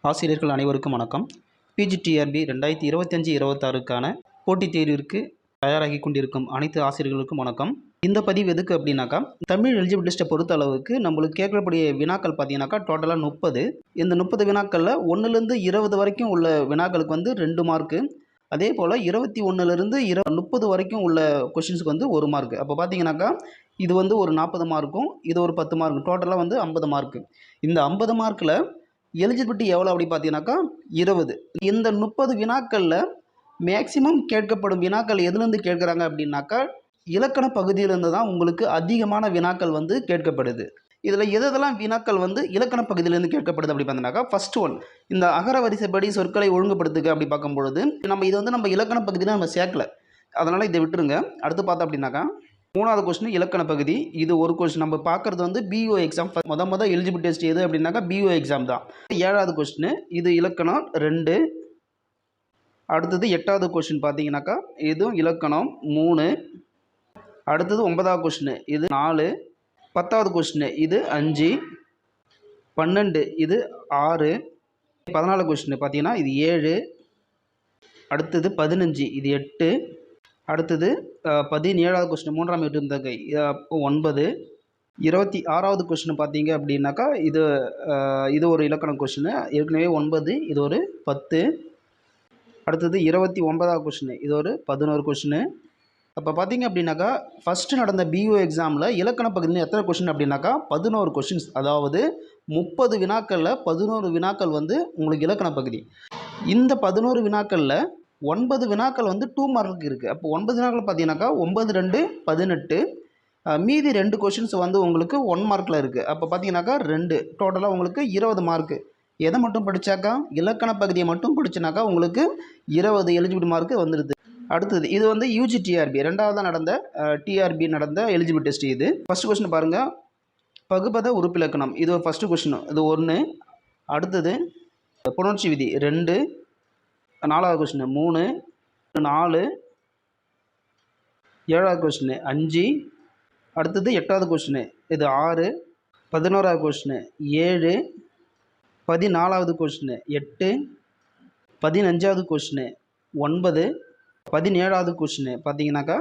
ஆசிரியர்கள் அனைவருக்கும் வணக்கம். பிஜிடிஆர்பி 2025-26க்கான போட்டித் தேர்விற்கு தயாராகி கொண்டிருக்கும் அனைத்து ஆசிரியர்களுக்கும் வணக்கம். இந்த பதிவு எதுக்கு அப்படின்னாக்கா, தமிழ் எலிஜிபிள் லிஸ்ட்டை பொறுத்த அளவுக்கு நம்மளுக்கு கேட்கக்கூடிய வினாக்கள் பார்த்தீங்கன்னாக்கா டோட்டலாக 30. இந்த 30 வினாக்களில் 1லேருந்து 20 வரைக்கும் உள்ள வினாக்களுக்கு வந்து 2 மார்க்கு. அதே போல் 21லேருந்து 30 வரைக்கும் உள்ள கொஷின்ஸுக்கு வந்து 1 மார்க்கு. அப்போ பார்த்தீங்கன்னாக்கா இது வந்து ஒரு 40 மார்க்கும், இது ஒரு 10 மார்க்கும், டோட்டலாக வந்து 50 மார்க்கு. இந்த 50 மார்க்கில் எலிஜிபிலிட்டி எவ்வளோ அப்படி பார்த்தீங்கன்னாக்கா 20. இந்த 30 வினாக்களில் மேக்சிமம் கேட்கப்படும் வினாக்கள் எதுலேருந்து கேட்குறாங்க அப்படின்னாக்கா இலக்கண பகுதியிலேருந்து தான் உங்களுக்கு அதிகமான வினாக்கள் வந்து கேட்கப்படுது. இதில் எதெல்லாம் வினாக்கள் வந்து இலக்கண பகுதியிலேருந்து கேட்கப்படுது அப்படி பார்த்தீங்கன்னாக்கா, ஃபர்ஸ்ட் ஒன் இந்த அகர வரிசைப்படி சொற்களை ஒழுங்குபடுத்துக அப்படி பார்க்கும்பொழுது இது வந்து நம்ம இலக்கண பகுதியில் நம்ம சேர்க்கல, அதனால் இதை விட்டுருங்க. அடுத்து பார்த்தோம் அப்படின்னாக்கா 3வது கொஸ்டின் இலக்கண பகுதி. இது ஒரு கொஸ்டின் நம்ம பார்க்குறது வந்து பிஓ எக்ஸாம். மொதல் எலிஜிபிலிட்டி டெஸ்ட் எது அப்படின்னாக்கா பிஓ எக்ஸாம் தான். 7வது கொஸ்டின் இது இலக்கணம் 2. அடுத்தது 8வது கொஸ்டின் பார்த்தீங்கன்னாக்கா இதுவும் இலக்கணம் 3. அடுத்தது 9வது கொஸ்டின் இது 4. 10வது கொஸ்டின் இது 5. 12 இது 6. 14 கொஸ்டின் பார்த்தீங்கன்னா இது 7. அடுத்தது 15 இது 8. அடுத்தது 17வது கொஸ்டின் 3ஆம் எட்டுந்தொகை 9. 26வது கொஸ்டின் பார்த்தீங்க அப்படின்னாக்கா இது ஒரு இலக்கண கொஸ்டின், ஏற்கனவே 9, இது ஒரு 10. அடுத்தது 29வது கொஸ்டின் இது ஒரு 11 கொஸ்டின். அப்போ பார்த்தீங்க அப்படின்னாக்கா ஃபஸ்ட்டு நடந்த பிஓ எக்ஸாமில் இலக்கண பகுதியில் எத்தனை கொஸ்டின் அப்படின்னாக்கா 11 கொஸ்டின்ஸ். அதாவது 30 வினாக்களில் 11 வினாக்கள் வந்து உங்களுக்கு இலக்கண பகுதி. இந்த 11 வினாக்களில் 9 வினாக்கள் வந்து 2 மார்க்கு இருக்குது. அப்போ 9 வினாக்கள் பார்த்தீங்கன்னாக்கா 9 2 18. மீதி 2 கொஷின்ஸ் வந்து உங்களுக்கு 1 மார்க்கில் இருக்குது. அப்போ பார்த்தீங்கன்னாக்கா 2 டோட்டலாக உங்களுக்கு 20 மார்க்கு. எதை மட்டும் படித்தாக்கா இலக்கண பகுதியை மட்டும் படிச்சுனாக்கா உங்களுக்கு 20 எலிஜிபிலிட்டி மார்க்கு வந்துடுது. அடுத்தது இது வந்து யூஜிடிஆர்பி 2வது நடந்த டிஆர்பி நடந்த எலிஜிபிலிட்டி டெஸ்ட். இது ஃபஸ்ட்டு கொஸ்டின் பாருங்கள், பகுபத உறுப்பிலக்கணம். இது ஒரு ஃபஸ்ட்டு கொஸ்டின், இது 1. அடுத்தது புணர்ச்சி விதி 2. 4வது கொஸ்டின் 3. 4. 7வது கொஸ்டின் 5. அடுத்தது 8வது கொஸ்டின் இது 6. 11வது கொஸ்டின் 7. 14வது கொஸ்டின் 8. 15வது கொஸ்டின் 9. 17வது கொஸ்டின் பார்த்தீங்கன்னாக்கா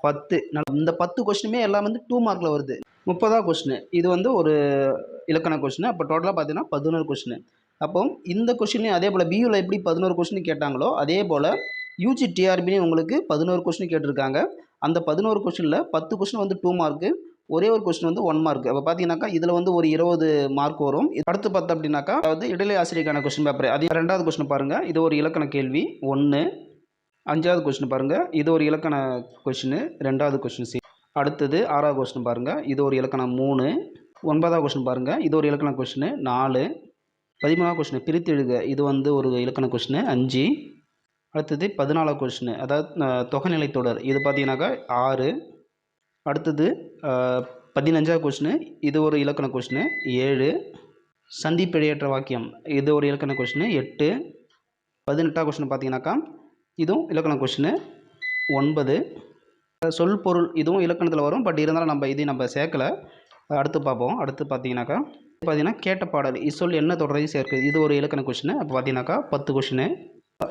10. இந்த 10 கொஸ்டினுமே எல்லாம் வந்து 2 மார்க்கில் வருது. 30வது கொஸ்டின் இது வந்து ஒரு இலக்கண கொஸ்டின். அப்போ டோட்டலாக பார்த்தீங்கன்னா 11 கொஸ்டின். அப்போ இந்த கொஸ்டின்லையும் அதே போல் பியூவில் எப்படி 11 கொஸ்டின் கேட்டாங்களோ அதே போல் யூஜி டிஆர்பிலையும் உங்களுக்கு 11 கொஸ்டின் கேட்டிருக்காங்க. அந்த 11 கொஸ்டினில் 10 கொஸ்டின் வந்து 2 மார்க்கு, ஒரே ஒரு கொஸ்டின் வந்து 1 மார்க். அப்போ பார்த்தீங்கன்னாக்கா இதில் வந்து ஒரு 20 மார்க் வரும். அடுத்து பார்த்தோம் அப்படின்னாக்கா அதாவது இடைநிலை ஆசிரியருக்கான கொஸ்டின் பேப்பர். அது 2வது கொஸ்டின் பாருங்கள், இது ஒரு இலக்கண கேள்வி 1. 5வது கொஸ்டின் பாருங்கள், இது ஒரு இலக்கண கொஸ்டின் 2வது கொஸ்டின் சி. அடுத்தது 6வது கொஸ்டின் பாருங்கள், இது ஒரு இலக்கணம் 3. 9வது கொஸ்டின் பாருங்கள், இது ஒரு இலக்கண கொஸ்டின் 4. 13வது கொஸ்டின் பிரித்து எழுதுக, இது வந்து ஒரு இலக்கண கொஸ்டின் 5. அடுத்தது 14வது கொஸ்டின் அதாவது தொகைநிலை தொடர், இது பார்த்தீங்கன்னாக்கா 6. அடுத்தது 15வது கொஸ்டின் இது ஒரு இலக்கண கொஸ்டின் 7. சந்திப்பிழையற்ற வாக்கியம் இது ஒரு இலக்கண கொஸ்டின் 8. 18வது கொஸ்டின் பார்த்தீங்கன்னாக்கா இதுவும் இலக்கண கொஸ்டின் 9. சொல் பொருள் இதுவும் இலக்கணத்தில் வரும், பட் இருந்தாலும் இதையும் நம்ம சேர்க்கலை. அடுத்து பார்ப்போம். அடுத்து பார்த்தீங்கன்னாக்கா கேட்ட பாடல் இச்சொல் என்ன தொடரையும் சேர்க்குது, இது ஒரு இலக்கண கொஸ்டின். அப்போ பார்த்தீங்கன்னாக்கா 10 கொஸ்டின்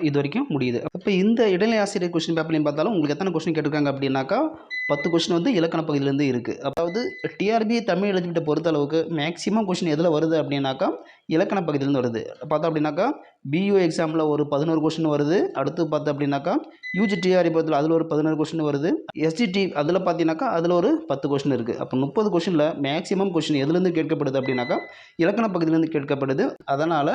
இது வரைக்கும் முடியுது. அப்போ இந்த இடைநிலை ஆசிரியர் கொஸ்டின் பேப்பர்லையும் பார்த்தாலும் உங்களுக்கு எத்தனை கொஸ்டின் கேட்டிருக்காங்க அப்படின்னாக்கா 10 கொஸ்டின் வந்து இலக்கண பகுதியிலேருந்து இருக்குது. அதாவது டிஆர்பி தமிழ் எலிஜிபிலிட்டி பொறுத்த அளவுக்கு மேக்ஸிமம் கொஸ்டின் எதில் வருது அப்படின்னாக்கா இலக்கண பகுதியிலேருந்து வருது. பார்த்தோம் அப்படின்னாக்கா பியூ எக்ஸாமில் ஒரு 11 கொஸ்டின் வருது. அடுத்து பார்த்தோம் அப்படின்னாக்கா யூஜி டிஆர்பி பொறுத்தல அதில் ஒரு 11 கொஸ்டின் வருது. எஸ்ஜிடி அதில் பார்த்தீங்கன்னாக்கா அதில் ஒரு 10 கொஸ்டின் இருக்குது. அப்போ 30 கொஸ்டினில் மேக்ஸிமம் கொஸ்டின் எதுலேருந்து கேட்கப்படுது அப்படின்னாக்கா இலக்கண பகுதியிலேருந்து கேட்கப்படுது. அதனால்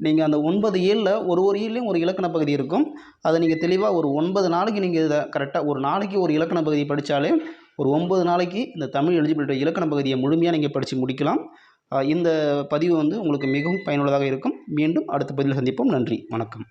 நீங்கள் அந்த 9 இயலில் ஒரு இயல்லையும் ஒரு இலக்கண பகுதி இருக்கும். அதை நீங்கள் தெளிவாக ஒரு 9 நாளைக்கு நீங்கள் இதை கரெக்டாக ஒரு நாளைக்கு ஒரு இலக்கண பகுதி படித்தாலே ஒரு 9 நாளைக்கு இந்த தமிழ் எலிஜிபிலிட்டி இலக்கண பகுதியை முழுமையாக நீங்கள் படித்து முடிக்கலாம். இந்த பதிவு வந்து உங்களுக்கு மிகவும் பயனுள்ளதாக இருக்கும். மீண்டும் அடுத்த பதிவில் சந்திப்போம். நன்றி, வணக்கம்.